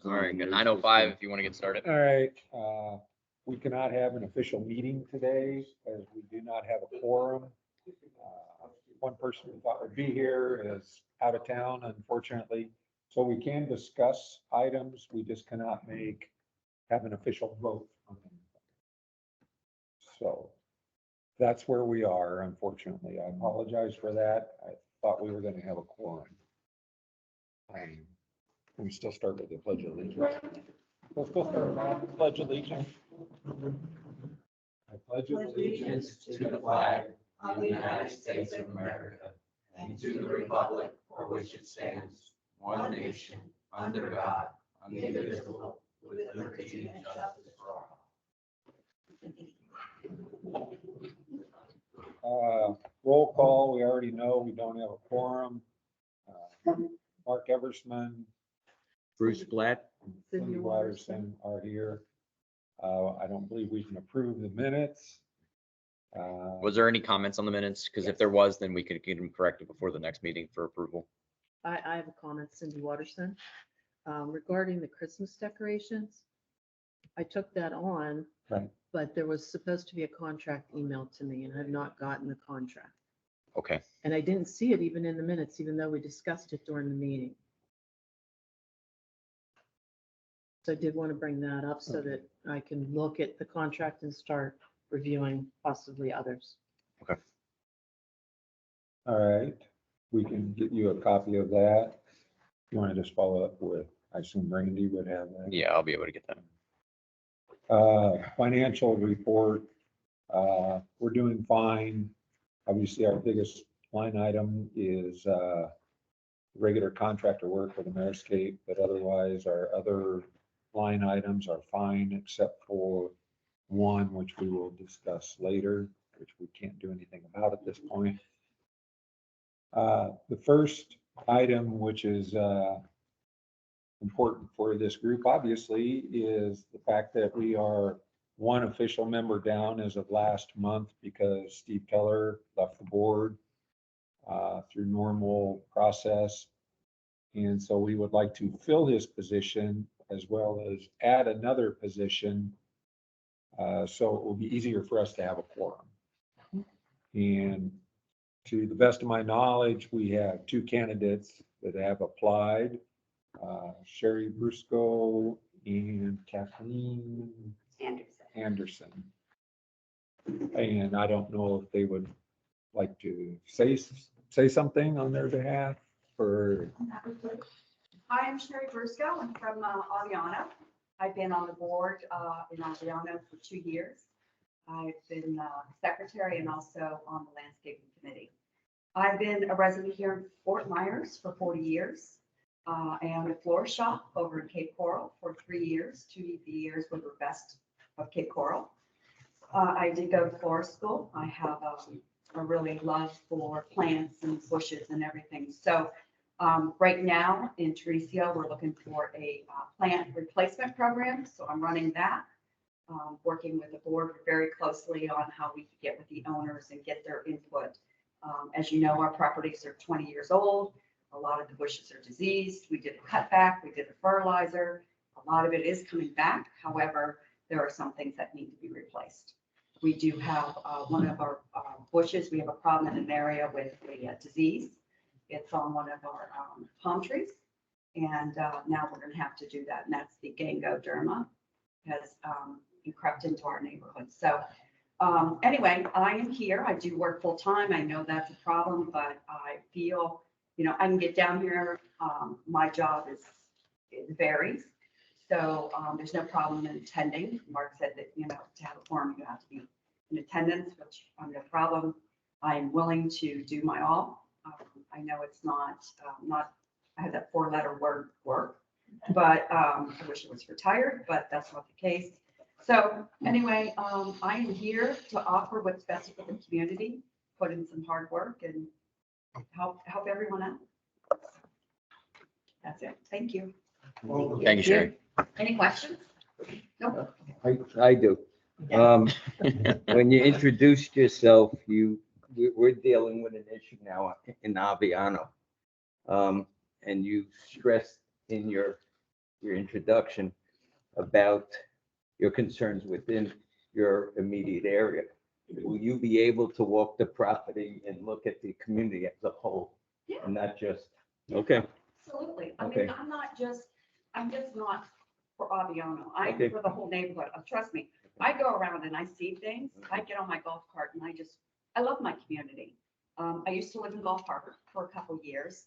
All right, good. 9:05 if you want to get started. All right, we cannot have an official meeting today as we do not have a quorum. One person we thought would be here is out of town, unfortunately. So we can discuss items, we just cannot have an official vote on them. So that's where we are, unfortunately. I apologize for that. I thought we were gonna have a quorum. We still start with the pledge of allegiance. Let's go start with the pledge of allegiance. I pledge Allegiance to the flag of the United States of America and to the republic for which it stands, one nation, under God, indivisible, with liberty and justice for all. Roll call, we already know we don't have a quorum. Mark Eversman, Bruce Blatt. Cindy Watterson are here. I don't believe we can approve the minutes. Was there any comments on the minutes? Because if there was, then we could get them corrected before the next meeting for approval. I have a comment, Cindy Watterson, regarding the Christmas decorations. I took that on, Right. but there was supposed to be a contract emailed to me, and I've not gotten the contract. Okay. And I didn't see it even in the minutes, even though we discussed it during the meeting. So I did want to bring that up so that I can look at the contract and start reviewing possibly others. Okay. All right, we can get you a copy of that. You want to just follow up with, I assume Randy would have that. Yeah, I'll be able to get that. Financial report, we're doing fine. Obviously, our biggest line item is regular contractor work with Ameriscape, but otherwise our other line items are fine except for one, which we will discuss later, which we can't do anything about at this point. The first item, which is important for this group, obviously, is the fact that we are one official member down as of last month because Steve Keller left the board through normal process. And so we would like to fill his position as well as add another position. So it will be easier for us to have a quorum. And to the best of my knowledge, we have two candidates that have applied, Sherry Brusco and Kathleen Anderson. And I don't know if they would like to say something on their behalf or. Hi, I'm Sherry Brusco. I'm from Aviano. I've been on the board in Aviano for 2 years. I've been secretary and also on the landscaping committee. I've been a resident here in Fort Myers for 40 years. I owned a floral shop over in Cape Coral for 3 years. 2 years were the best of Cape Coral. I did go to florist school. I have a really love for plants and bushes and everything. So right now in Teresio, we're looking for a plant replacement program. So I'm running that, working with the board very closely on how we can get with the owners and get their input. As you know, our properties are 20 years old. A lot of the bushes are diseased. We did a cutback, we did a fertilizer. A lot of it is coming back. However, there are some things that need to be replaced. We do have one of our bushes. We have a problem in an area with a disease. It's on one of our palm trees. And now we're going to have to do that. And that's the Gangoderma has crept into our neighborhood. So anyway, I am here. I do work full time. I know that's a problem, but I feel, I can get down here. My job it varies. So there's no problem in attending. Mark said that, to have a forum, you have to be in attendance, which I'm no problem. I'm willing to do my all. I know it's not, I have that 4-letter word work, but I wish it was retired, but that's not the case. So anyway, I am here to offer what's best for the community, put in some hard work and help everyone out. That's it. Thank you. Thank you, Sherry. Any questions? No. I do. When you introduced yourself, we're dealing with an issue now in Aviano. And you stressed in your your introduction about your concerns within your immediate area. Will you be able to walk the property and look at the community as a whole Yeah, and not just, okay, absolutely. I Okay. mean, I'm just not for Aviano. I'm Okay. for the whole neighborhood. Trust me, I go around and I see things. I get on my golf cart and I love my community. I used to live in Gulf Harbor for a couple years.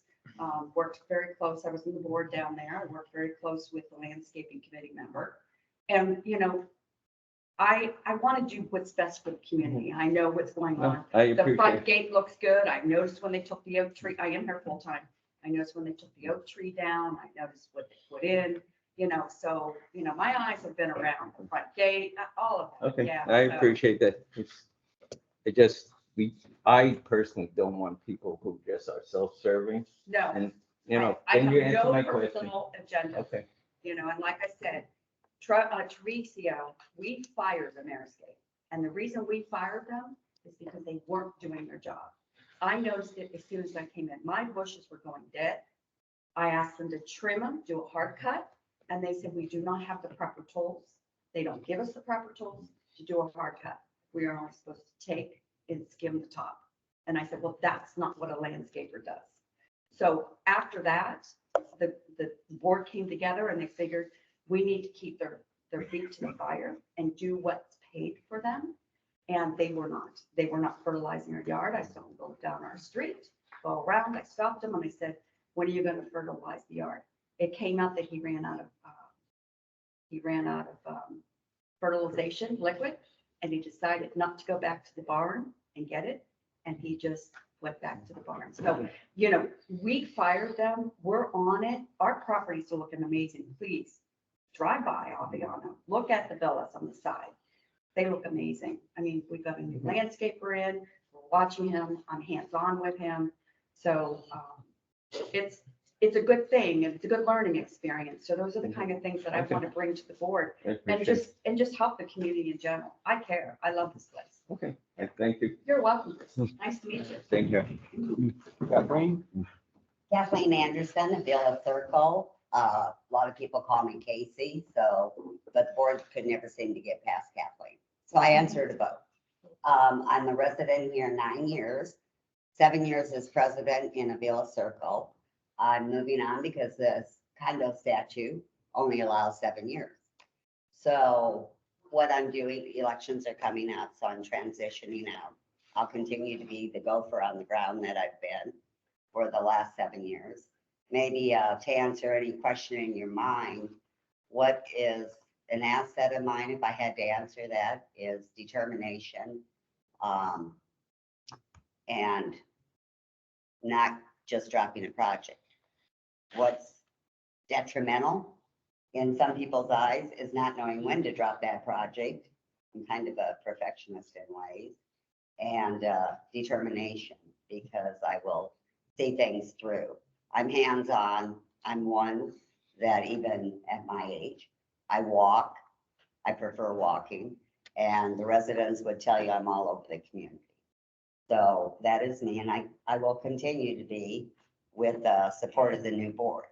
Worked very close. I was on the board down there. I worked very close with the landscaping committee member. And, I want to do what's best for the community. I know what's going on. I The front appreciate, gate looks good. I noticed when they took the oak tree, I am here full time. I noticed when they took the oak tree down, I noticed what they put in, so, my eyes have been around the front gate, all of that. okay, Yeah, I so- appreciate that. It just, I personally don't want people who just are self-serving No. and, I then you have answer no my question. personal agenda, Okay, and like I said, Teresa, we fired the Mariscape. And the reason we fired them is because they weren't doing their job. I noticed it as soon as I came in. My bushes were going dead. I asked them to trim them, do a hard cut, and they said, we do not have the proper tools. They don't give us the proper tools to do a hard cut. We are only supposed to take and skim the top. And I said, well, that's not what a landscaper does. So after that, the board came together and they figured we need to keep their feet to the fire and do what's paid for them. And they were not fertilizing our yard. I saw them go down our street, go around. I stopped them and I said, when are you going to fertilize the yard? It came out that he ran out of fertilization liquid, and he decided not to go back to the barn and get it. And he just went back to the barn. So, we fired them. We're on it. Our properties are looking amazing. Please drive by Aviano. Look at the villas on the side. They look amazing. I mean, we've got a new landscaper in. We're watching him. I'm hands-on with him. So it's a good thing, and it's a good learning experience. So those are the kind of things that I Okay. want to bring to the board I and appreciate just help the community in general. I care. I love this place. Okay, thank you. You're welcome. Nice to meet you. Thank you. Kathleen? Kathleen Anderson, of Villa Circle. A lot of people call me Casey, but the board could never seem to get past Kathleen. So I answered a vote. I'm a resident here 9 years, 7 years as president in Avila Circle. I'm moving on because this condo statute only allows 7 years. So what I'm doing, elections are coming up, so I'm transitioning out. I'll continue to be the gopher on the ground that I've been for the last 7 years. Maybe to answer any question in your mind, what is an asset of mine, if I had to answer that, is determination. And not just dropping a project. What's detrimental in some people's eyes is not knowing when to drop that project. I'm kind of a perfectionist in ways. And determination, because I will see things through. I'm hands-on. I'm one that even at my age, I walk. I prefer walking. And the residents would tell you I'm all over the community. So that is me, and I will continue to be with the support of the new board.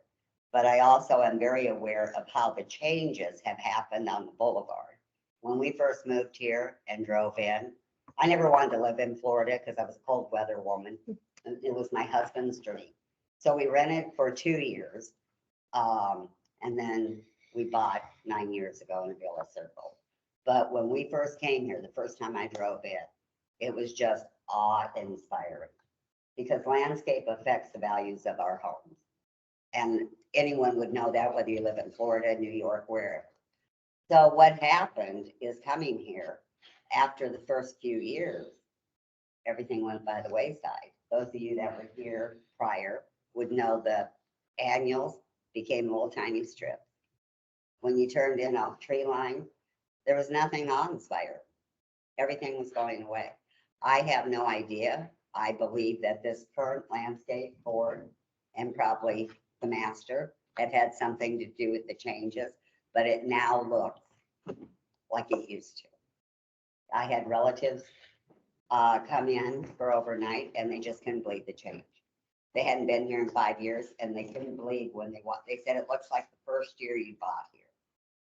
But I also am very aware of how the changes have happened on the boulevard. When we first moved here and drove in, I never wanted to live in Florida because I was a cold weather woman. It was my husband's dream. So we rented for 2 years. And then we bought 9 years ago in Avila Circle. But when we first came here, the first time I drove in, it was just awe-inspiring because landscape affects the values of our homes. And anyone would know that whether you live in Florida, New York, wherever. So what happened is coming here after the first few years, everything went by the wayside. Those of you that were here prior would know the annuals became little tiny strips. When you turned in a tree line, there was nothing awe-inspiring. Everything was going away. I have no idea. I believe that this current landscape board and probably the master have had something to do with the changes, but it now looks like it used to. I had relatives come in for overnight and they just couldn't believe the change. They hadn't been here in 5 years and they couldn't believe when they said it looks like the first year you bought here.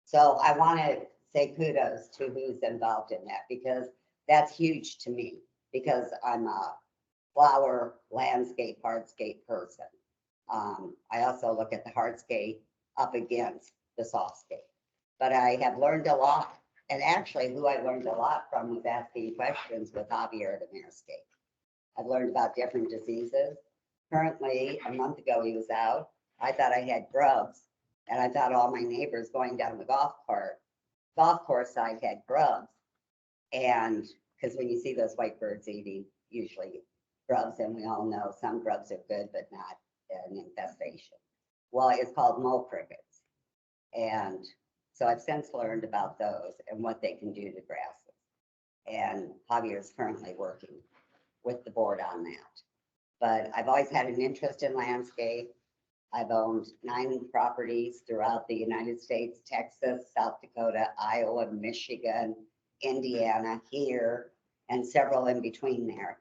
So I want to say kudos to who's involved in that, because that's huge to me, because I'm a flower, landscape, hardscape person. I also look at the hardscape up against the softscape. But I have learned a lot. And actually, who I learned a lot from was asking questions with Javier the Marescape. I've learned about different diseases. Currently, a month ago, he was out. I thought I had grubs, and I thought all my neighbors going down the golf course side had grubs. And because when you see those white birds eating, usually grubs, and we all know some grubs are good, but not an infestation. Well, it's called mole crickets. And so I've since learned about those and what they can do to grasses. And Javier is currently working with the board on that. But I've always had an interest in landscape. I've owned 9 properties throughout the United States, Texas, South Dakota, Iowa, Michigan, Indiana, here, and several in between there.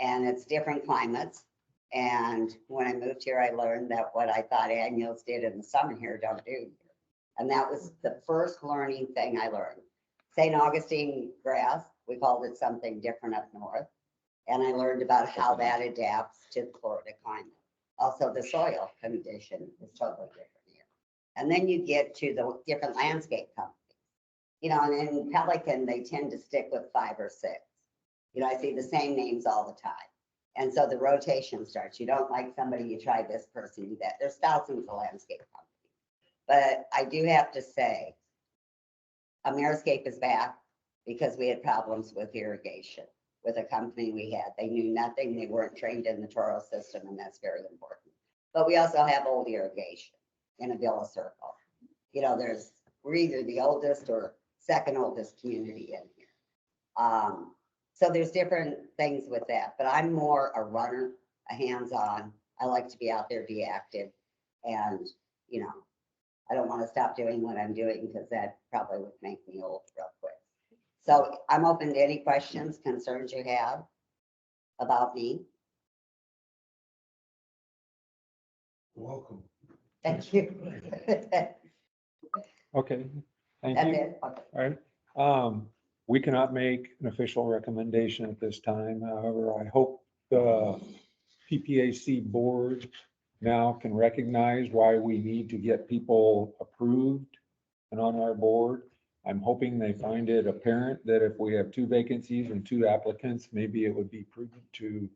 And it's different climates. And when I moved here, I learned that what I thought annuals did in the summer here don't do here. And that was the first learning thing I learned. St. Augustine grass, we called it something different up north. And I learned about how that adapts to the Florida climate. Also, the soil condition is totally different here. And then you get to the different landscape companies. You know, and in Pelican, they tend to stick with 5 or 6. You know, I see the same names all the time. And so the rotation starts. You don't like somebody, you try this person, do that. There's thousands of landscape companies. But I do have to say, Ameriscape is back because we had problems with irrigation with a company we had. They knew nothing. They weren't trained in the Toro system, and that's very important. But we also have old irrigation in a Villa Circle. You know, we're either the oldest or second oldest community in here. So there's different things with that, but I'm more a runner, a hands-on. I like to be out there, be active, and, you know, I don't want to stop doing what I'm doing because that probably would make me old real quick. So I'm open to any questions, concerns you have about me. Welcome. Thank you. Okay, thank That's you. it. Okay. All right. We cannot make an official recommendation at this time. However, I hope the PPAC board now can recognize why we need to get people approved and on our board. I'm hoping they find it apparent that if we have 2 vacancies and 2 applicants, maybe it would be prudent to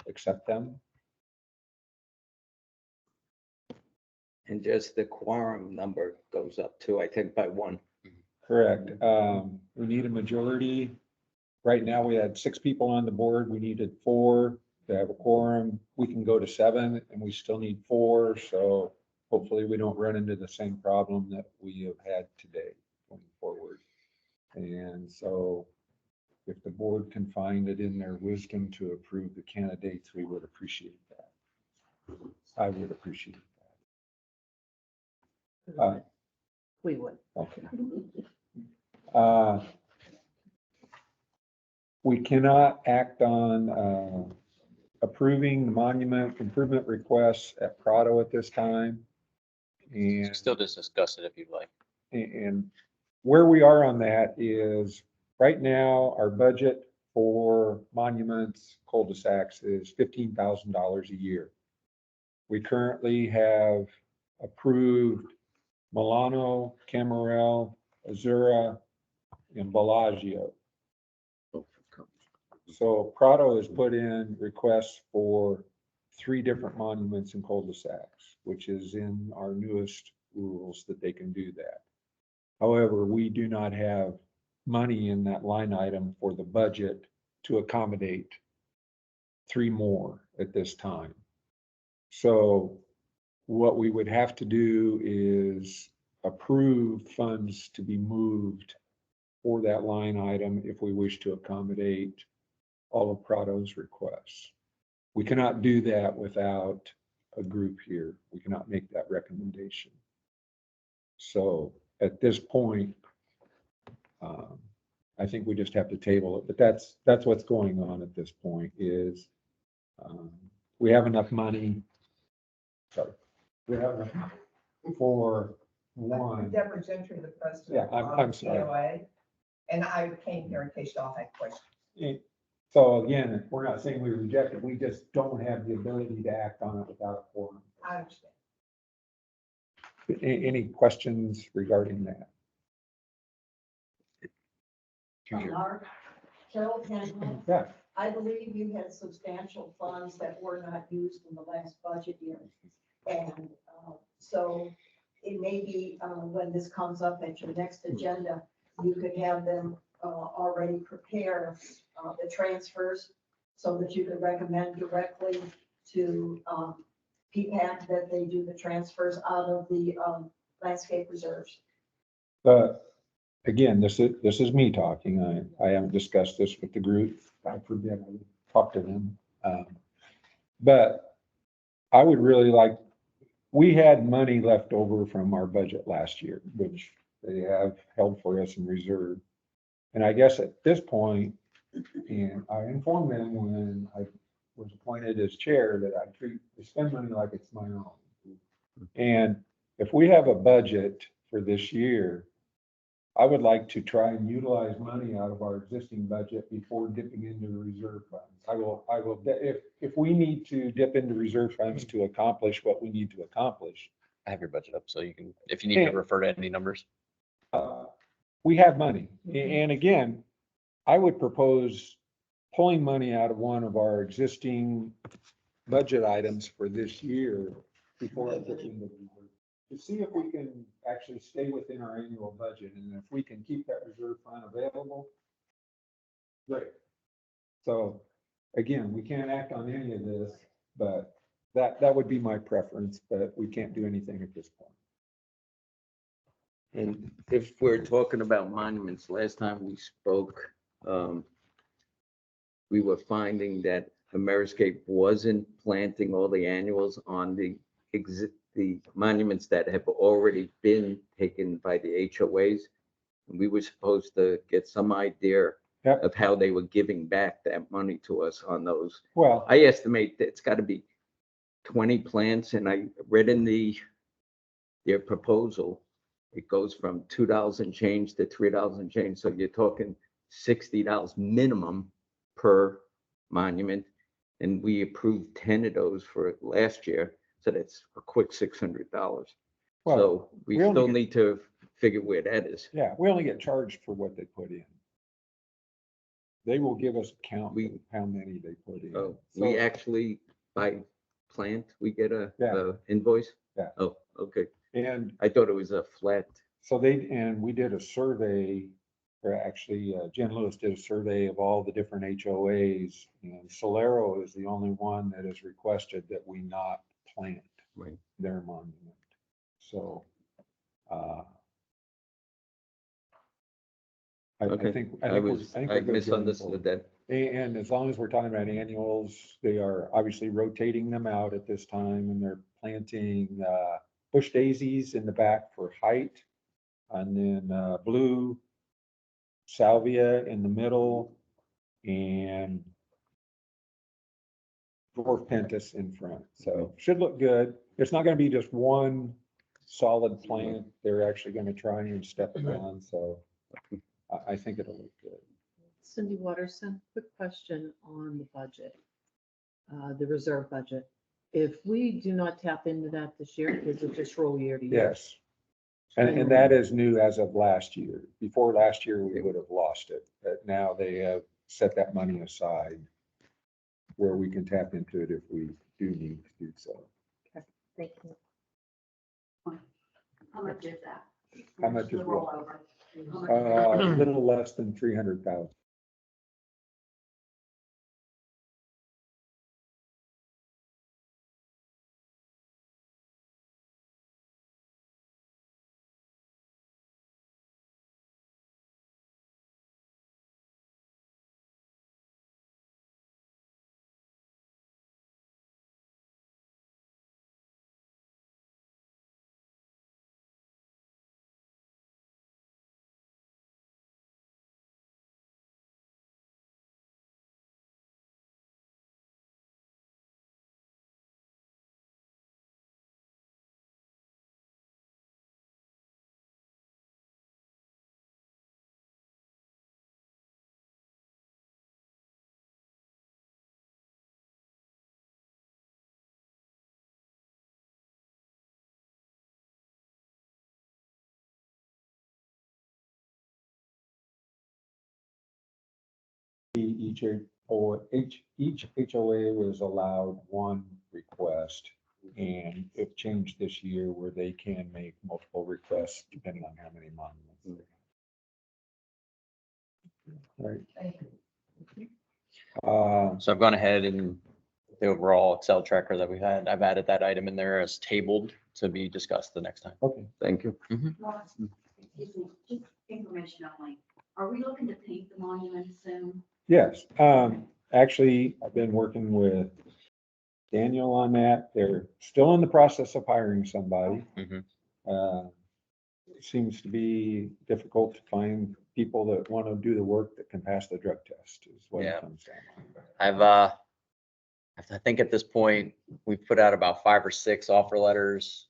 accept them. And just the quorum number goes up too, I think, by 1. Correct. We need a majority. Right now, we had 6 people on the board. We needed 4 to have a quorum. We can go to 7 and we still need 4. So hopefully we don't run into the same problem that we have had today going forward. And so if the board can find it in their wisdom to approve the candidates, we would appreciate that. I would appreciate that. We would. Okay. We cannot act on approving the monument improvement requests at Prado at this time. And, Still just discuss it if you'd like. and where we are on that is right now, our budget for monuments, cul-de-sacs is $15,000 a year. We currently have approved Milano, Camarel, Azura, and Bellagio. So Prado has put in requests for 3 different monuments and cul-de-sacs, which is in our newest rules that they can do that. However, we do not have money in that line item for the budget to accommodate 3 more at this time. So what we would have to do is approve funds to be moved for that line item if we wish to accommodate all of Prado's requests. We cannot do that without a group here. We cannot make that recommendation. So at this point, I think we just have to table it, but that's what's going on at this point is we have enough money. Sorry. We have enough money for one. Deborah Gentry, the president. Yeah, I'm of sorry. POA, and I came here in case y'all had questions. So again, we're not saying we reject it, we just don't have the ability to act on it without a quorum. I understand. Any questions regarding that? Mark, Carol Campbell, Yeah, I believe you had substantial funds that were not used in the last budget year. And so it may be, when this comes up at your next agenda, you could have them already prepare the transfers so that you could recommend directly to PPAC that they do the transfers out of the landscape reserves. but again, this is me talking. I haven't discussed this with the group. I forget, I talked to them. But I would really like, we had money left over from our budget last year, which they have held for us in reserve. And I guess at this point, and I informed them when I was appointed as chair that I spend money like it's my own. And if we have a budget for this year, I would like to try and utilize money out of our existing budget before dipping into the reserve funds. If we need to dip into reserve funds to accomplish what we need to accomplish, I have your budget up, so you can, if you need to refer to any numbers. we have money. And again, I would propose pulling money out of one of our existing budget items for this year before I put into the reserve. To see if we can actually stay within our annual budget, and if we can keep that reserve fund available, great. So, again, we can't act on any of this, but that would be my preference, but we can't do anything at this point. And if we're talking about monuments, last time we spoke, we were finding that Ameriscape wasn't planting all the annuals on the monuments that have already been taken by the HOAs. And we were supposed to get some idea Yep. of how they were giving back that money to us on those. Well, I estimate that it's got to be 20 plants, and I read in their proposal, it goes from $2 change to $3 change. So you're talking $60 minimum per monument. And we approved 10 of those for last year. So that's a quick $600. Well, So we we only still get- need to figure where that is. yeah, we only get charged for what they put in. They will give us a count We- of how many they put in. Oh, we So- actually, by plant, we get Yeah. a invoice? Yeah. Oh, okay. And I thought it was a flat. so and we did a survey, or actually Jen Lewis did a survey of all the different HOAs, and Solero is the only one that has requested that we not plant Right. their monument. So, I Okay. think, I we're was, good I going misunderstood forward. that. And as long as we're talking about annuals, they are obviously rotating them out at this time, and they're planting bush daisies in the back for height. And then blue salvia in the middle, and dwarf pentas in front. So should look good. It's not gonna be just one solid plant. They're actually gonna try and step it on, so I think it'll look good. Cindy Watterson, quick question on the budget, the reserve budget. If we do not tap into that this year, does it just roll year to year? Yes. And that is new as of last year. Before last year, we would have lost it, but now they have set that money aside where we can tap into it if we do need to do so. Thank you. How much is that? How much is The what? rollover? How much? A little less than 300,000. each HOA was allowed one request. And it changed this year where they can make multiple requests depending on how many monuments. Right. So I've gone ahead and the overall Excel tracker that we had, I've added that item in there as tabled to be discussed the next time. Okay. Thank you. Excuse me, just information only. Are we looking to paint the monument soon? Yes, actually, I've been working with Daniel on that. They're still in the process of hiring somebody. Mhm. It seems to be difficult to find people that want to do the work that can pass the drug test is what Yeah. it comes down to. I think at this point, we've put out about 5 or 6 offer letters.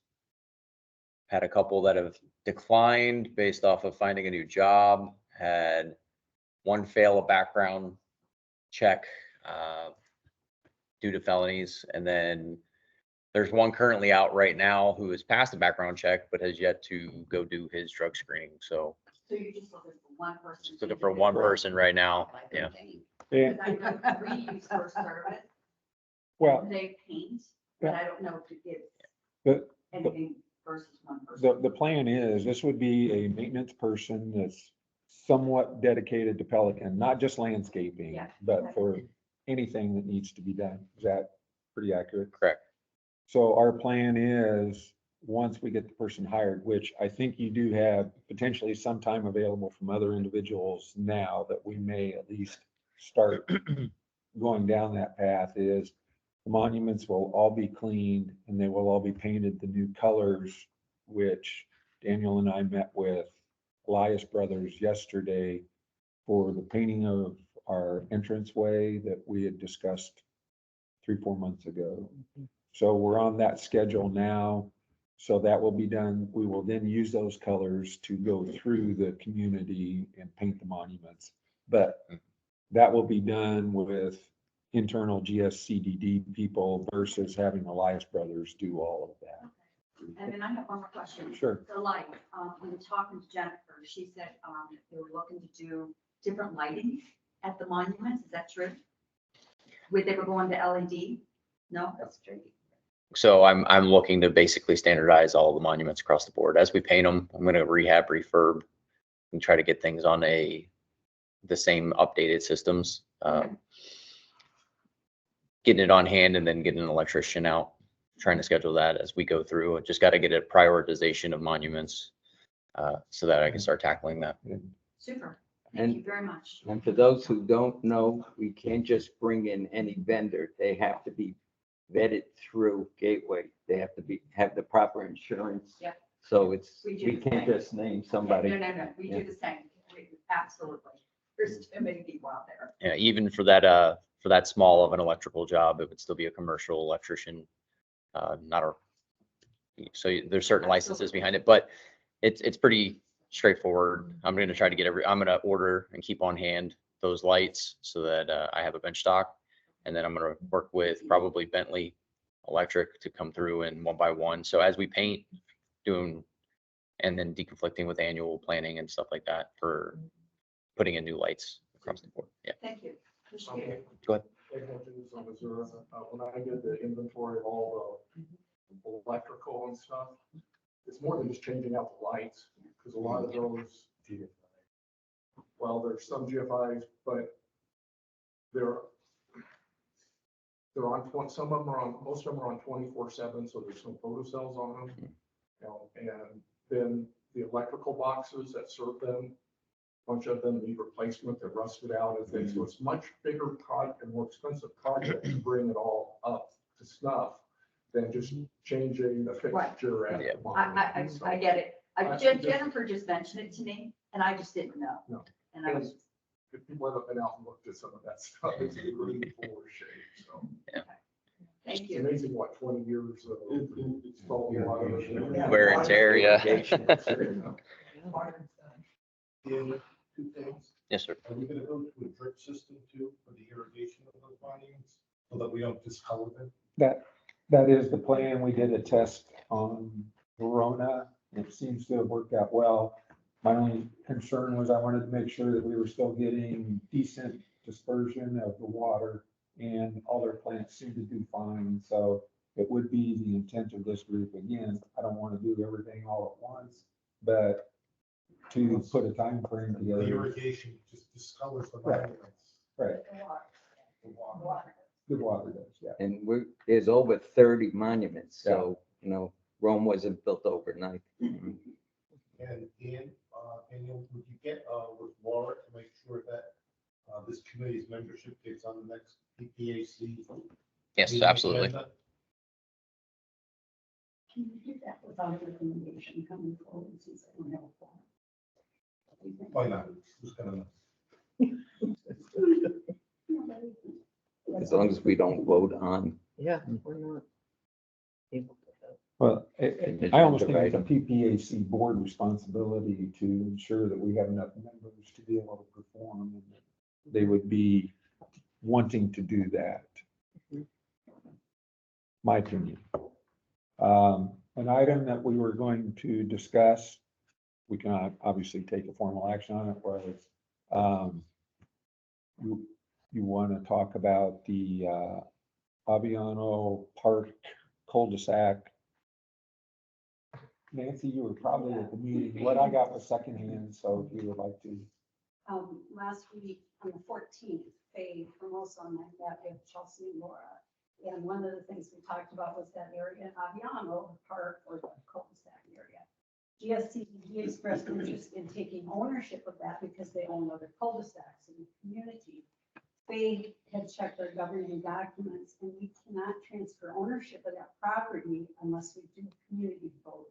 Had a couple that have declined based off of finding a new job, had one fail a background check due to felonies. And then there's one currently out right now who has passed a background check, but has yet to go do his drug screening. So So you're just looking for one person? just looking for one person right now. Yeah. Yeah, Because I know 3 use for service, well, they paint, but I don't know if it's the, anything versus one person. the plan is, this would be a maintenance person that's somewhat dedicated to Pelican, not just landscaping, Yeah. but for anything that needs to be done. Is that pretty accurate? Correct. So our plan is, once we get the person hired, which I think you do have potentially some time available from other individuals now that we may at least start going down that path, is the monuments will all be cleaned and they will all be painted the new colors, which Daniel and I met with Elias Brothers yesterday for the painting of our entranceway that we had discussed 3-4 months ago. So we're on that schedule now. So that will be done. We will then use those colors to go through the community and paint the monuments. But that will be done with internal GSCDD people versus having Elias Brothers do all of that. And then I have one more question. Sure. The light, when talking to Jennifer, she said, they were looking to do different lighting at the monuments. Is that true? They were going to LED? No? That's true. So I'm looking to basically standardize all the monuments across the board. As we paint them, I'm going to rehab, refurb, and try to get things on the same updated systems. Getting it on hand and then getting an electrician out, trying to schedule that as we go through. I just got to get a prioritization of monuments so that I can start tackling that. Super. And- Thank you very much. And for those who don't know, we can't just bring in any vendor. They have to be vetted through Gateway. They have to have the proper insurance. Yeah. So We do we the can't same. just name somebody. No. We do the same. Absolutely. There's too many people out there. Yeah, even for that small of an electrical job, it would still be a commercial electrician, not a. So there's certain licenses behind it, but it's pretty straightforward. I'm going to try to get I'm going to order and keep on hand those lights so that I have a bench stock. And then I'm going to work with probably Bentley Electric to come through and one by one. So as we paint, doing, and then deconflicting with annual planning and stuff like that for putting in new lights across the board. Yeah. Thank you. Appreciate it. Go ahead. When I did the inventory of all the electrical and stuff, it's more than just changing out the lights, because a lot of those, well, there's some GFIs, but they're on, some of them are on, most of them are on 24/7, so there's some photocells on them. You know, and then the electrical boxes that serve them, a bunch of them need replacement, they're rusted out and things, so it's much bigger project and more expensive project to bring it all up to snuff than just changing the fixture at the bottom. I get it. Jennifer just mentioned it to me and I just didn't know. No. And I was, If people haven't been out and looked at some of that stuff, it's really full of shade, so. thank It's you. amazing what 20 years of installing a lot of it. Wear and tear, yeah. Two things. Yes, sir. Are we gonna go to a drip system too for the irrigation of those monuments, so that we don't discolor them? That is the plan. We did a test on Verona. It seems to have worked out well. My only concern was I wanted to make sure that we were still getting decent dispersion of the water, and all their plants seem to do fine. So it would be the intent of this group. Again, I don't want to do everything all at once, but to put a time frame The together. irrigation just discolors the Right. monuments. Right, The water. the water does, yeah. And there's over 30 monuments, so, you know, Rome wasn't built overnight. And Ian, would you get with Laura to make sure that this committee's membership gets on the next PPAC? Yes, meeting absolutely. agenda? Can you do that without a recommendation coming forward since I don't have a form? Why not? Who's gonna? As long as we don't vote on. Yeah, we're not able to vote. Well, Agenda I almost think it's a item. PPAC board responsibility to ensure that we have enough members to be able to perform, and that they would be wanting to do that. My opinion. An item that we were going to discuss, we cannot obviously take a formal action on it, whereas you want to talk about the Aviano Park cul-de-sac. Nancy, you were probably at the meeting. What I got was secondhand, so if you would like to. Last week on the 14th, Faye Formosa and I met with Chelsea and Laura. And one of the things we talked about was that area in Aviano Park or the cul-de-sac area. GSTD expressed interest in taking ownership of that because they own other cul-de-sacs in the community. Faye had checked our governing documents and we cannot transfer ownership of that property unless we do community vote.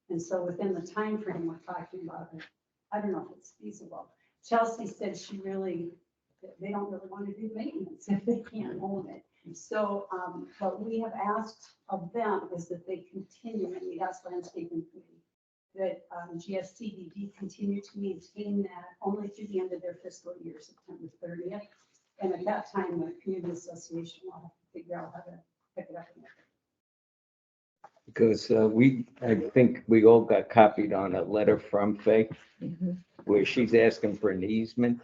And so within the time frame we're talking about, I don't know if it's feasible. Chelsea said they don't really want to do maintenance if they can't own it. So what we have asked of them is that they continue, and we asked landscaping committee, that GSTDD continue to maintain that only through the end of their fiscal year, September 30th. And at that time, the community association will have to figure out how to pick it up. Because I think we all got copied on a letter from Faye where she's asking for an easement.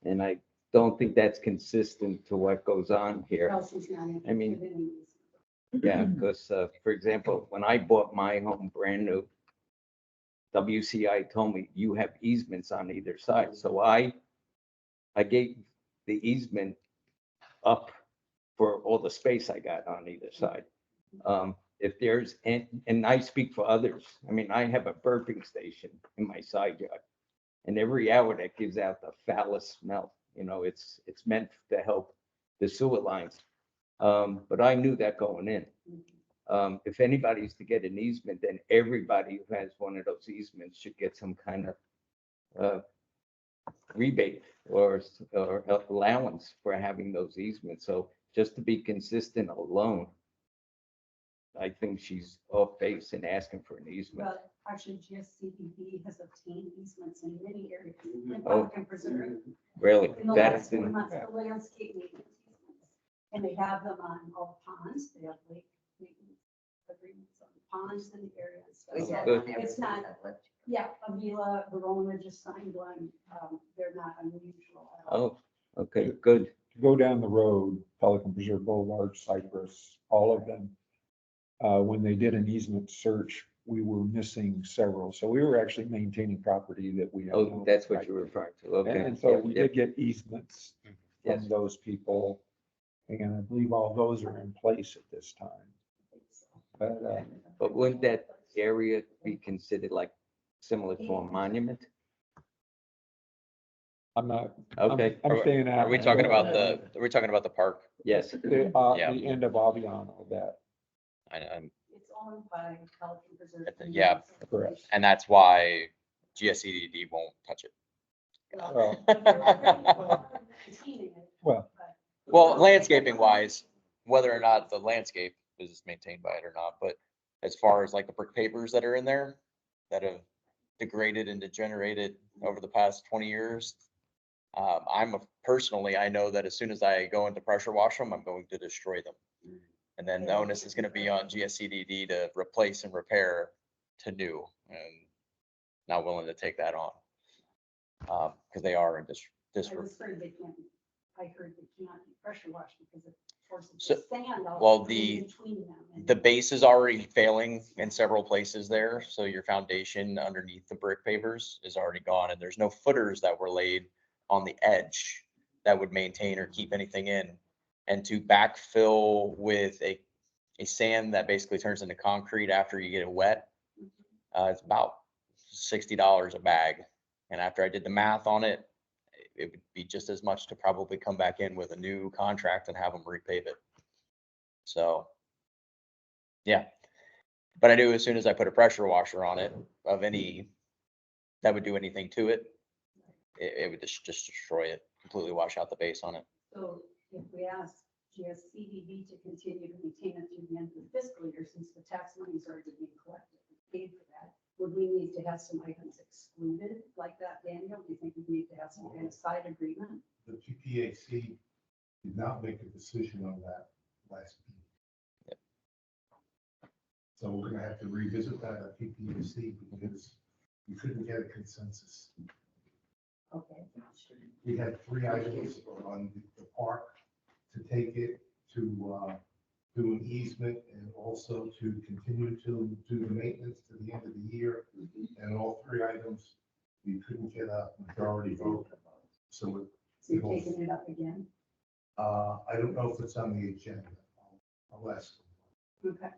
And I don't think that's consistent to what goes on here. Chelsea's not I mean, interested in these. Yeah, because, for example, when I bought my home brand new, WCI told me you have easements on either side. So I gave the easement up for all the space I got on either side. If there's, and I speak for others, I mean, I have a burping station in my side yard. And every hour that gives out the foulest smell, you know, it's meant to help the sewer lines. But I knew that going in. If anybody's to get an easement, then everybody who has one of those easements should get some kind of rebate or allowance for having those easements. So just to be consistent alone, I think she's off base in asking for an easement. Well, actually, GSCDD has obtained easements in many areas in Oh. Pelican Preserve. Really, In the that last is, 4 months, the landscape maintenance easements. And they have them on all ponds, they have lake maintenance agreements on the ponds in the area and stuff. We've So had good. one ever It's since not- I've lived. Yeah, Avila, Verona just signed one, they're not unusual at all. oh, okay, good. Go down the road, Pelican Preserve Boulevard, Cypress, all of them. When they did an easement search, we were missing several. So we were actually maintaining property that we. had Oh, no that's what right you're to. referring to. Okay. And so Yep, we yep. did get easements Yes. from those people. And I believe all those are in place at this time. But But wouldn't that area be considered like similar to a monument? I'm not. Okay, I'm staying out. Are we talking about the park? yes. The Yeah. end of Aviano, that, I'm It's owned by Pelican Preserve. Yeah. Correct. and that's why GSCDD won't touch it. well, Well, landscaping wise, whether or not the landscape is maintained by it or not, but as far as like the brick pavers that are in there that have degraded and degenerated over the past 20 years. Personally, I know that as soon as I go into pressure wash them, I'm going to destroy them. And then the onus is going to be on GSCDD to replace and repair to new, and not willing to take that on. Because they are in This, I was afraid they can't, I heard they can't pressure wash because of course it's So- sand all well, in between them. and- the base is already failing in several places there, so your foundation underneath the brick pavers is already gone, and there's no footers that were laid on the edge that would maintain or keep anything in. And to backfill with a sand that basically turns into concrete after you get it wet, it's about $60 a bag. And after I did the math on it, it would be just as much to probably come back in with a new contract and have them repave it. So, yeah. But I knew as soon as I put a pressure washer on it of any, that would do anything to it, it would just destroy it, completely wash out the base on it. So if we ask GSCDB to continue to maintain it through the end of the fiscal year, since the tax money is already being collected and paid for that, would we need to have some items excluded like that, Daniel? Do you think we need to have some kind of side agreement? The PPAC did not make a decision on that last meeting. Yep. So we're gonna have to revisit that at PPAC because we couldn't get a consensus. Okay. We had 3 items on the park to take it to do an easement and also to continue to do the maintenance to the end of the year. And all 3 items, we couldn't get a majority vote. So So you're taking it up again? I don't know if it's on the agenda. I'll ask. Okay.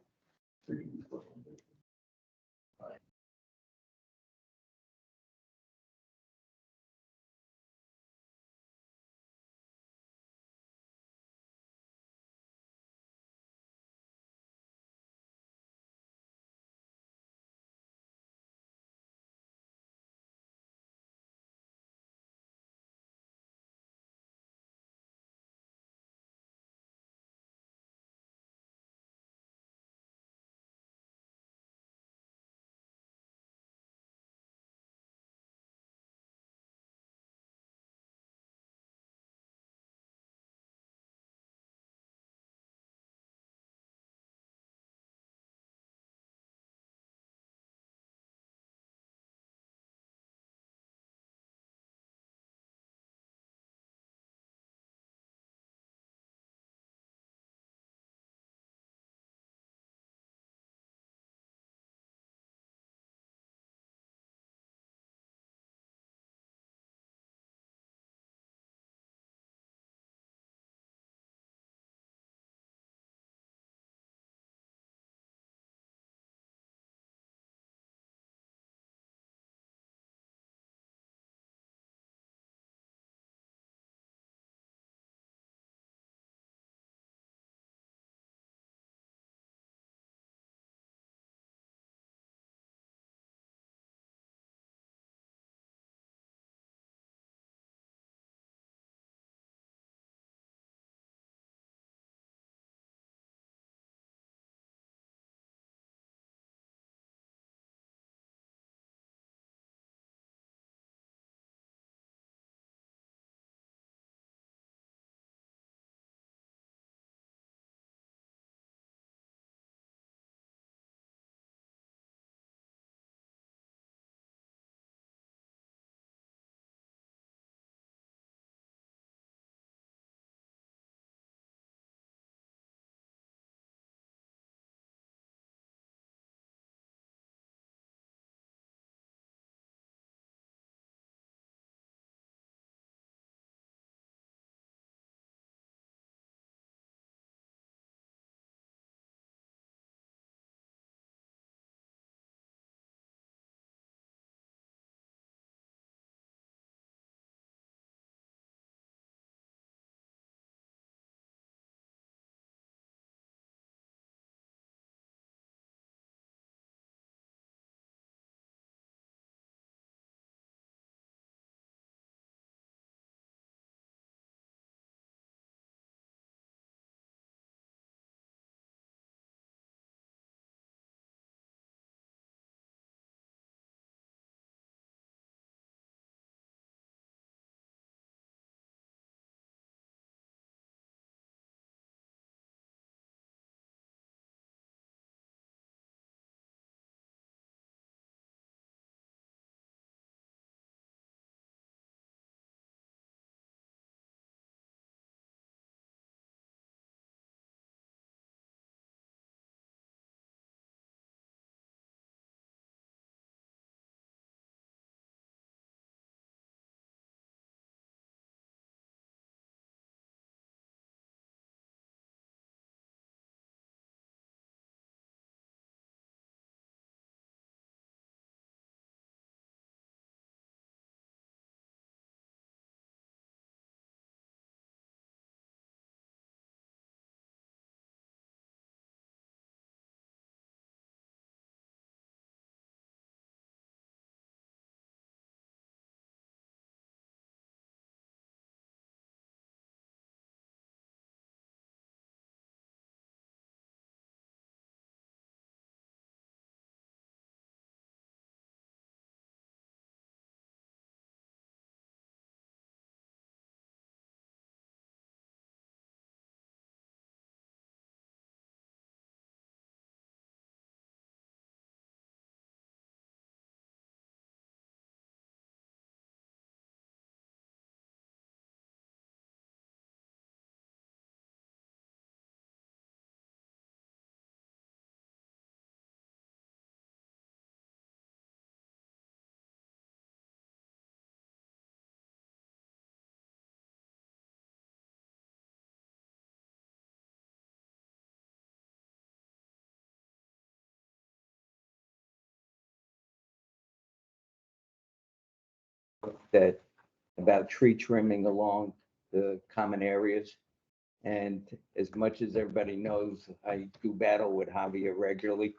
that, about tree trimming along the common areas. And as much as everybody knows, I do battle with Javier regularly.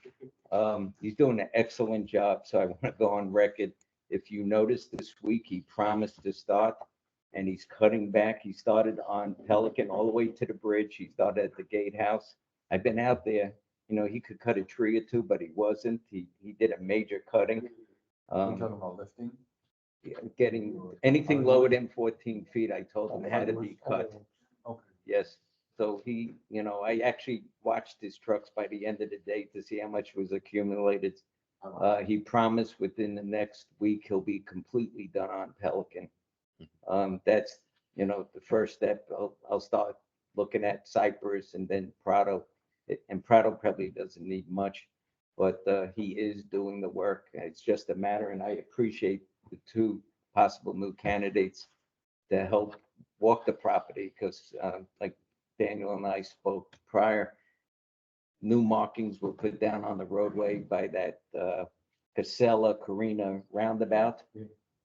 He's doing an excellent job, so I want to go on record. If you notice this week, he promised to start, and he's cutting back. He started on Pelican all the way to the bridge. He started at the gatehouse. I've been out there. You know, he could cut a tree or two, but he wasn't. He did a major cutting. Talking about lifting? Getting anything lower than 14 feet, I told him had to be cut. Okay. Yes. So he, you know, I actually watched his trucks by the end of the day to see how much was accumulated. He promised within the next week he'll be completely done on Pelican. That's, you know, the first step. I'll start looking at Cypress and then Prado. And Prado probably doesn't need much, but he is doing the work. It's just a matter, and I appreciate the two possible new candidates to help walk the property, because like Daniel and I spoke prior, new markings were put down on the roadway by that Casella Carina roundabout.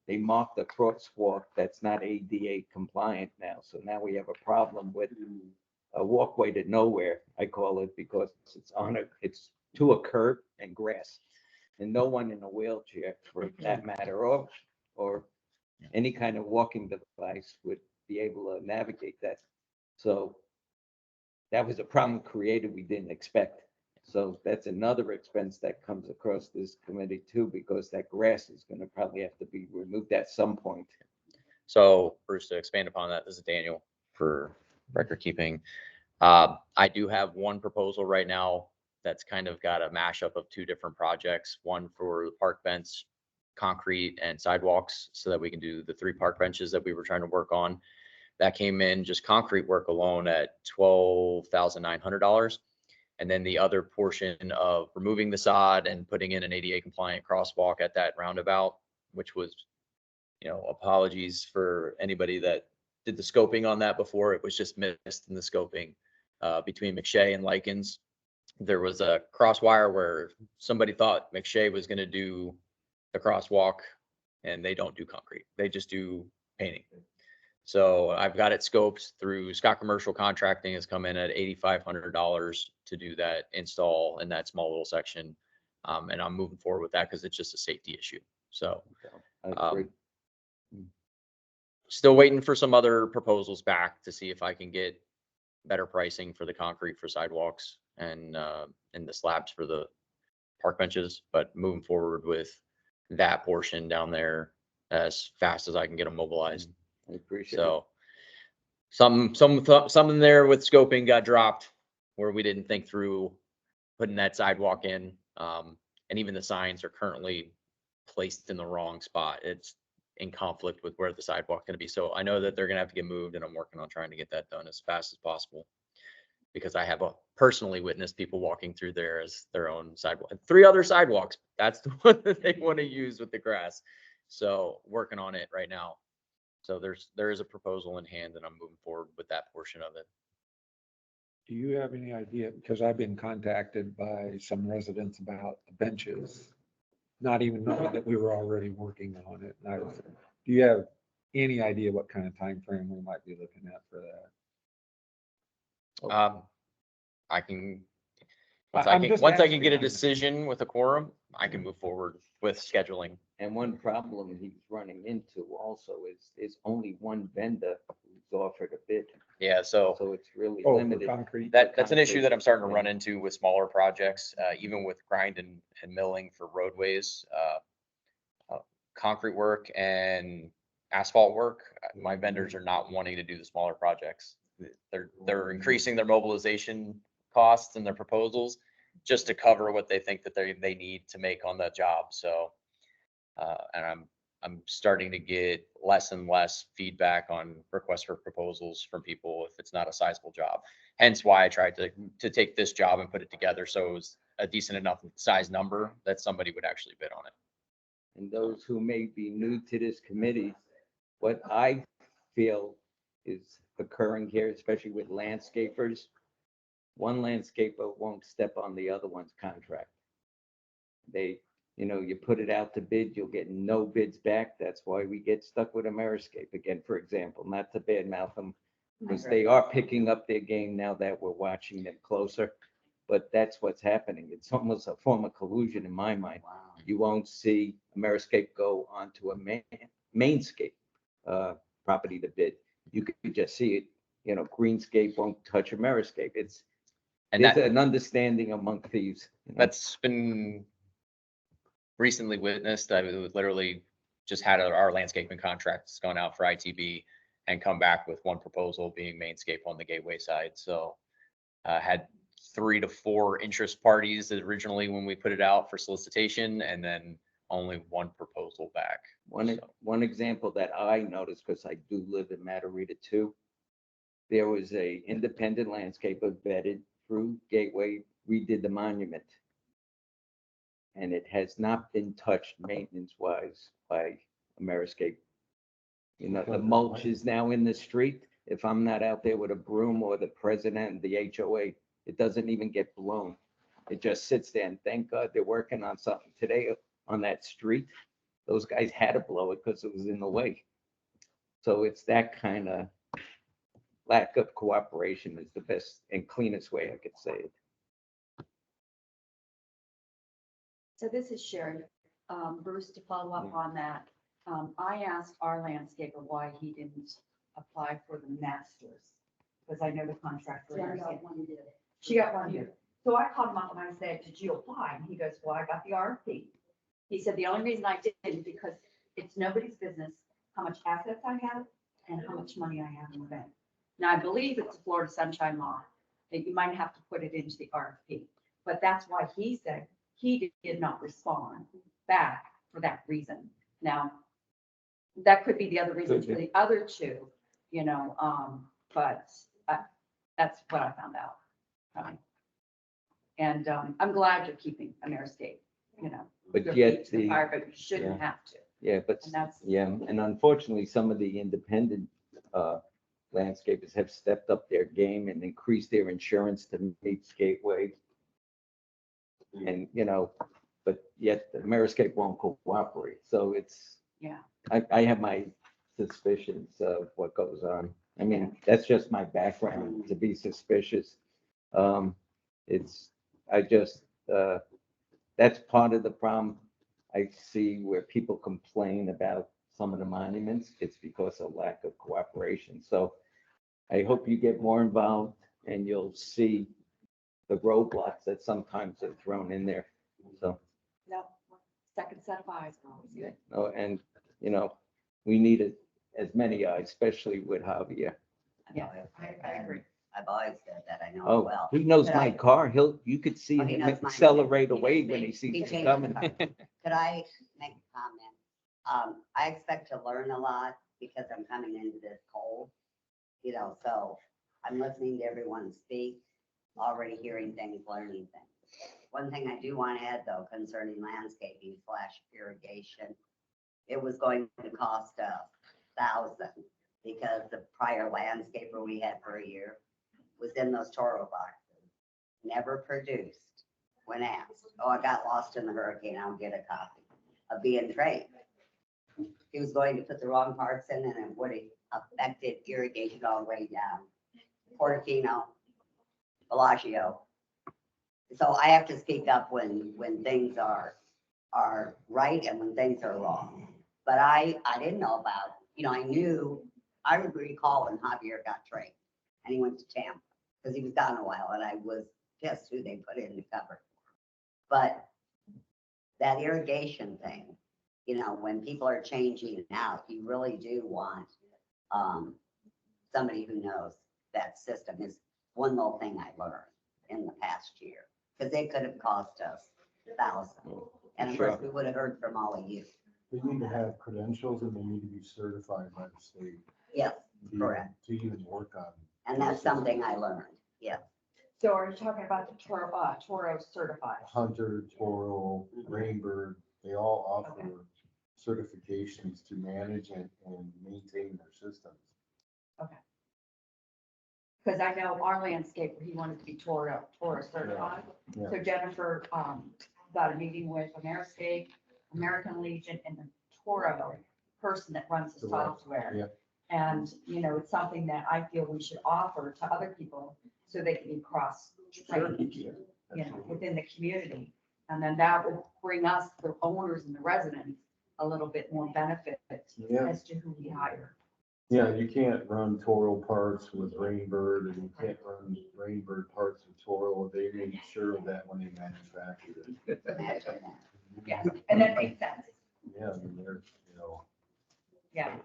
They marked a crosswalk that's not ADA compliant now. So now we have a problem with a walkway to nowhere, I call it, because it's to a curb and grass. And no one in a wheelchair, for that matter, or any kind of walking device would be able to navigate that. So that was a problem created we didn't expect. So that's another expense that comes across this committee too, because that grass is going to probably have to be removed at some point. So Bruce, to expand upon that, this is Daniel for record keeping. I do have one proposal right now that's kind of got a mashup of two different projects, one for the park bench, concrete and sidewalks, so that we can do the 3 park benches that we were trying to work on. That came in just concrete work alone at $12,900. And then the other portion of removing the sod and putting in an ADA compliant crosswalk at that roundabout, which was, you know, apologies for anybody that did the scoping on that before. It was just missed in the scoping between McShay and Likens. There was a crosswire where somebody thought McShay was going to do the crosswalk, and they don't do concrete. They just do painting. So I've got it scoped through Scott Commercial Contracting, has come in at $8,500 to do that install in that small little section. And I'm moving forward with that because it's just a safety issue. So I agree. Still waiting for some other proposals back to see if I can get better pricing for the concrete for sidewalks and the slabs for the park benches, but moving forward with that portion down there as fast as I can get them mobilized. I appreciate it. So something there with scoping got dropped where we didn't think through putting that sidewalk in. And even the signs are currently placed in the wrong spot. It's in conflict with where the sidewalk's going to be. So I know that they're going to have to get moved, and I'm working on trying to get that done as fast as possible, because I have personally witnessed people walking through there as their own sidewalk. 3 other sidewalks. That's the one that they want to use with the grass. So working on it right now. So there is a proposal in hand, and I'm moving forward with that portion of it. Do you have any idea? Because I've been contacted by some residents about the benches, not even knowing that we were already working on it. Do you have any idea what kind of time frame we might be looking at for that? I can, I'm just once I can asking. get a decision with a quorum, I can move forward with scheduling. And one problem he's running into also is there's only one vendor who's offered a bid. Yeah, so So it's really Oh, for limited. concrete? that's an issue that I'm starting to run into with smaller projects, even with grind and milling for roadways, concrete work and asphalt work. My vendors are not wanting to do the smaller projects. They're increasing their mobilization costs and their proposals just to cover what they think that they need to make on the job. So, and I'm starting to get less and less feedback on requests for proposals from people if it's not a sizable job. Hence why I tried to take this job and put it together so it was a decent enough size number that somebody would actually bid on it. And those who may be new to this committee, what I feel is occurring here, especially with landscapers, one landscaper won't step on the other one's contract. They, you know, you put it out to bid, you'll get no bids back. That's why we get stuck with Ameriscape again, for example, not to badmouth them, because they are picking up their game now that we're watching them closer. But that's what's happening. It's almost a form of collusion in my mind. Wow. You won't see Ameriscape go onto a Mainscape property to bid. You could just see it, you know, Greenscape won't touch Ameriscape. And There's that, an understanding among thieves. You know? that's been recently witnessed. I literally just had our landscaping contracts going out for ITB and come back with one proposal being Mainscape on the gateway side. So had 3 to 4 interest parties originally when we put it out for solicitation, and then only one proposal back. One example that I noticed, because I do live in Matarita too, there was a independent landscaper vetted through Gateway, redid the monument. And it has not been touched maintenance wise by Ameriscape. You know, the mulch is now in the street. If I'm not out there with a broom or the president of the HOA, it doesn't even get blown. It just sits there, and thank God they're working on something today on that street. Those guys had to blow it because it was in the way. So it's that kind of lack of cooperation is the best and cleanest way I could say it. So this is Sherry. Bruce, to follow up on that, I asked our landscaper why he didn't apply for the masters, because I know the contract. She got one here. So I called him up and I said, did you apply? And he goes, well, I got the RFP. He said, the only reason I didn't, because it's nobody's business how much assets I have and how much money I have in the bank. Now, I believe it's a Florida Sunshine Law that you might have to put it into the RFP, but that's why he said he did not respond back for that reason. Now, that could be the other reasons for the other two, you know, but that's what I found out. And I'm glad you're keeping Ameriscape, you know. But your yet feet to the the- fire, but you shouldn't yeah. have to. Yeah, but, And that's, yeah, and unfortunately, some of the independent landscapers have stepped up their game and increased their insurance to meet Gateway. And, you know, but yet the Ameriscape won't cooperate. So it's, yeah. I have my suspicions of what goes on. I mean, that's just my background, to be suspicious. That's part of the problem. I see where people complain about some of the monuments. It's because of lack of cooperation. So I hope you get more involved and you'll see the roadblocks that sometimes are thrown in there. So, No, second set of eyes are always good. oh, and, you know, we need it as many eyes, especially with Javier. Yeah, I agree. I've always said that, I know it Oh, well. he knows But my car. You could see Oh, he him knows mine. accelerate He away knows when me. he sees He you changed coming. the car. Could I make a comment? I expect to learn a lot because I'm coming into this cold, you know, so I'm listening to everyone speak, already hearing things, learning things. One thing I do want to add though, concerning landscaping / irrigation, it was going to cost $1,000 because the prior landscaper we had for a year was in those Toro boxes, never produced when asked. Oh, I got lost in the hurricane, I'll get a copy of being trained. He was going to put the wrong parts in and it would have affected irrigation all the way down. Portofino, Bellagio. So I have to speak up when things are right and when things are wrong. But I didn't know about, you know, I would recall when Javier got trained and he went to Tampa because he was gone a while and I was pissed who they put in the cover. But that irrigation thing, you know, when people are changing out, you really do want somebody who knows that system is one little thing I learned in the past year, because it could have cost us $1,000. And of course, we would have heard from all of you. They need to have credentials and they need to be certified by the state. Yes, correct. To even work on. And that's something I learned, yeah. So are you talking about the Toro certified? Hunter, Toro, Rainbird, they all offer certifications to manage and maintain their systems. Because I know our landscaper, he wanted to be Toro certified. Yeah. So Jennifer got a meeting with Ameriscape, American Legion, and the Toro person that runs the software. Yeah. And, you know, it's something that I feel we should offer to other people so they can be cross-trained, you know, within the community. And then that would bring us, the owners and the residents, a little bit more benefit Yeah. as to who we hire. Yeah, you can't run Toro parts with Rainbird, and you can't run Rainbird parts with Toro. They made sure of that when they manufactured it. Yeah, and that makes sense. Yeah, I mean, they're, you know. Yeah.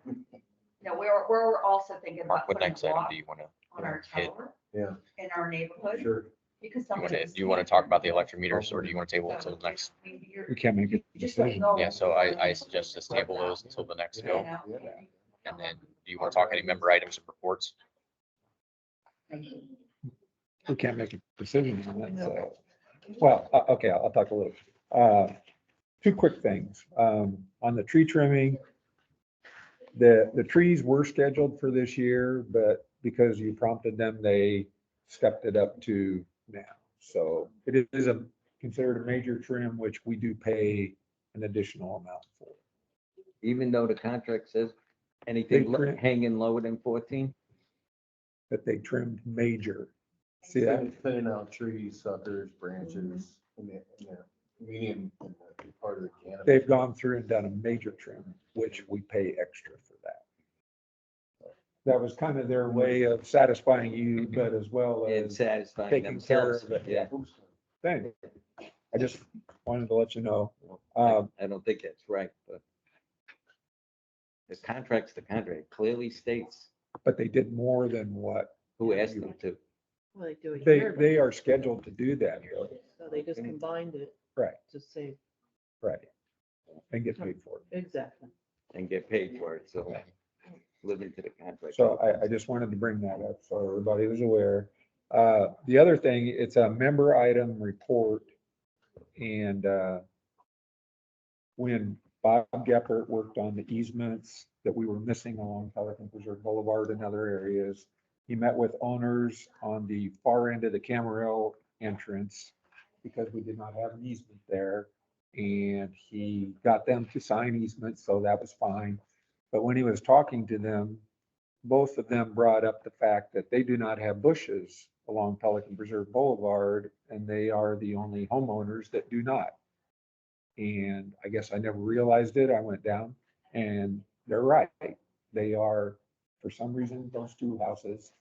No, we're also thinking Mark, about what putting next a item lock do you want to on our hit? tower Yeah. in our neighborhood. Sure. Because You want somebody. to, do you want to talk about the electric meters, or do you want to table it until the next? We can't make a decision. Yeah, so I suggest just table those until the next go. And then, do you want to talk any member items and reports? We can't make a decision on that, so. Well, okay, I'll talk a little. Two quick things. On the tree trimming, the trees were scheduled for this year, but because you prompted them, they stepped it up to now. So it is considered a major trim, which we do pay an additional amount for. Even though the contract says anything They print- hanging lower than 14? That they trimmed major. See that? Thinning out trees, suckers, branches, in the medium, in the part of the canopy. They've gone through and done a major trim, which we pay extra for that. That was kind of their way of satisfying you, but as well And as satisfying taking care themselves. of it. Yeah. thing. I just wanted to let you know. I don't think that's right, but the contract clearly states But they did more than what who asked them to. Well, they do it they, here, they are scheduled to do that. so they just combined it Right, to save, right. And get paid for it. exactly. And get paid for it, so live into the contract. So I just wanted to bring that up so everybody was aware. The other thing, it's a member item report. And when Bob Geppert worked on the easements that we were missing along Pelican Preserve Boulevard and other areas, he met with owners on the far end of the Camarillo entrance because we did not have an easement there. And he got them to sign easements, so that was fine. But when he was talking to them, both of them brought up the fact that they do not have bushes along Pelican Preserve Boulevard, and they are the only homeowners that do not. And I guess I never realized it. I went down and they're right. They are, for some reason, those two houses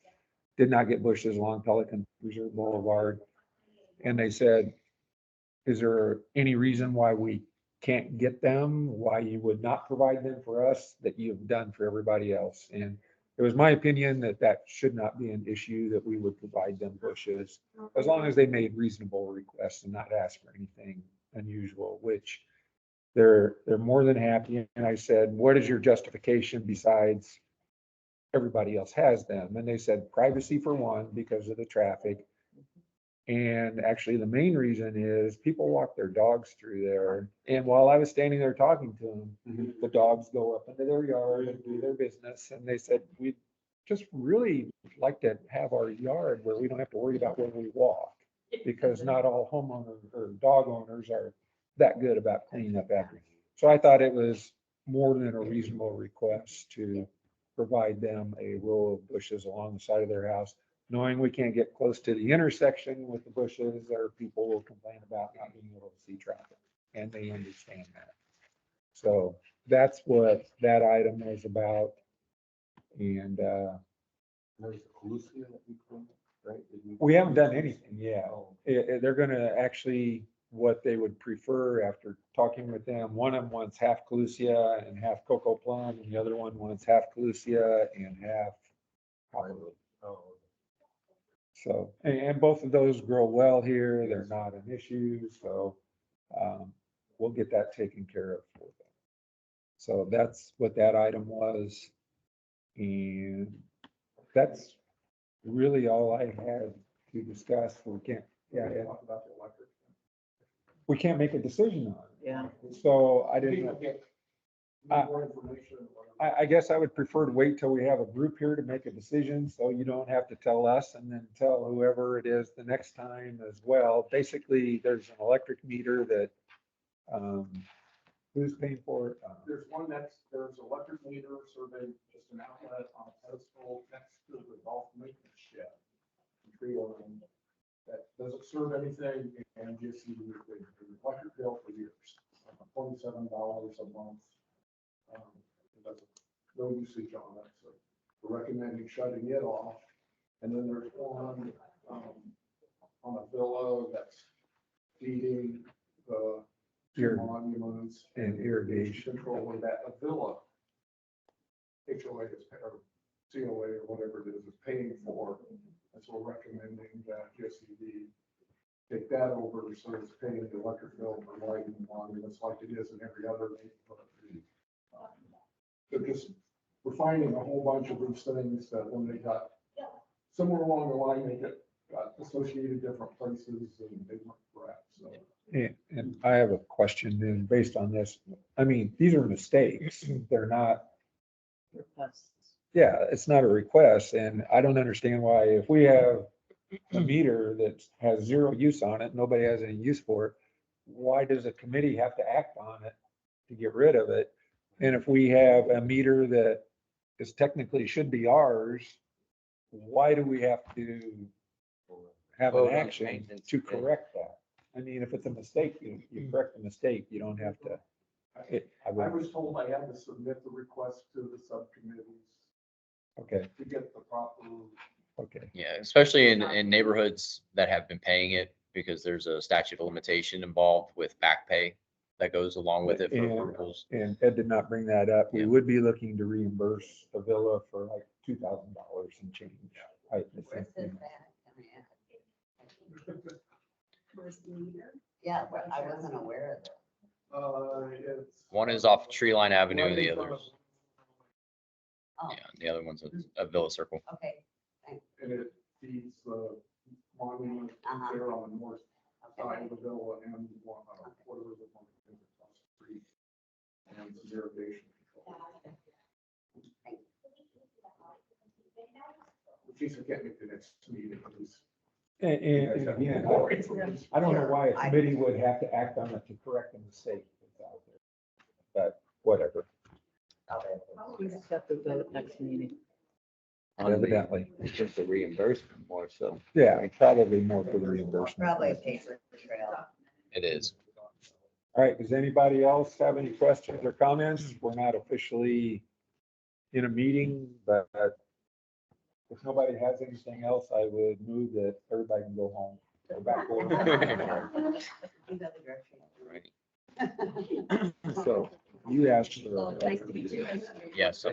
did not get bushes along Pelican Preserve Boulevard. And they said, is there any reason why we can't get them? Why you would not provide them for us that you've done for everybody else? And it was my opinion that that should not be an issue, that we would provide them bushes as long as they made reasonable requests and not ask for anything unusual, which they're more than happy. And I said, what is your justification besides everybody else has them? And they said privacy for one, because of the traffic. And actually the main reason is people walk their dogs through there. And while I was standing there talking to them, the dogs go up into their yard and do their business. And they said, we just really like to have our yard where we don't have to worry about where we walk, because not all homeowners or dog owners are that good about cleaning up after. So I thought it was more than a reasonable request to provide them a row of bushes along the side of their house, knowing we can't get close to the intersection with the bushes, or people will complain about not being able to see traffic, and they understand that. So that's what that item was about. And There's Lucia that we put, right? we haven't done anything yet. They're gonna actually, what they would prefer after talking with them, one of them wants half Clusia and half Cocoa Plum, and the other one wants half Clusia and half Copperwood. Oh, So, and both of those grow well here. They're not an issue, so we'll get that taken care of for them. So that's what that item was. And that's really all I had to discuss. We can't, yeah, Talk about the electric. we can't make a decision on it. Yeah. So I didn't, more information. or whatever. I guess I would prefer to wait till we have a group here to make a decision, so you don't have to tell us and then tell whoever it is the next time as well. Basically, there's an electric meter that, who's paying for it? There's there's electric meter survey, just an outlet on a pedestal next to the golf maintenance shed. Tree line that doesn't serve anything and just the electric bill for years, $27 a month. That's no usage on it, so we're recommending shutting it off. And then there's one on a villa that's feeding the Your- monuments and irrigation. control of that, a villa. HOA is, or COA or whatever it is paying for. And so we're recommending that JCD take that over, so it's paying the electric bill for lighting the monuments like it is in every other neighborhood. So just, we're finding a whole bunch of these things that when they got somewhere along the line, they got associated different places and they weren't correct, so. And I have a question then, based on this. I mean, these are mistakes. They're not, Requests. yeah, it's not a request, and I don't understand why, if we have a meter that has zero use on it, nobody has any use for it, why does a committee have to act on it to get rid of it? And if we have a meter that is technically should be ours, why do we have to have Vote an on action maintenance, to yeah. correct that? I mean, if it's a mistake, you correct the mistake, you don't have to. I I would, was told I had to submit the request to the subcommittees okay, to get the proper. okay. Yeah, especially in neighborhoods that have been paying it, because there's a statute of limitation involved with back pay that goes along with it for And- approvals. And Ed did not bring that up. We Yeah. would be looking to reimburse the villa for like $2,000 and change. I think, Where's this you at? know. Can I ask? Where's the meter? Yeah, but I wasn't aware of it. It's. One is off Tree Line Avenue, right the in front other's, Oh, yeah, the other one's a Villa Circle. okay, And it feeds the monument Uh-huh. there on the north side okay. of the villa and one, whatever the one is across the street. And some irrigation control. Geez, I can't make the next meeting, please. And again, I don't know why a committee would have to act on it to correct a mistake that's out there. But whatever, We just have to vote next meeting. On the- evidently. It's just a reimbursement more, so. Yeah, probably more for the reimbursement. Probably a paper trail. It is. All right, does anybody else have any questions or comments? We're not officially in a meeting, but if nobody has anything else, I would move that everybody can go home. Go back to work. Right. So you asked for. Yes.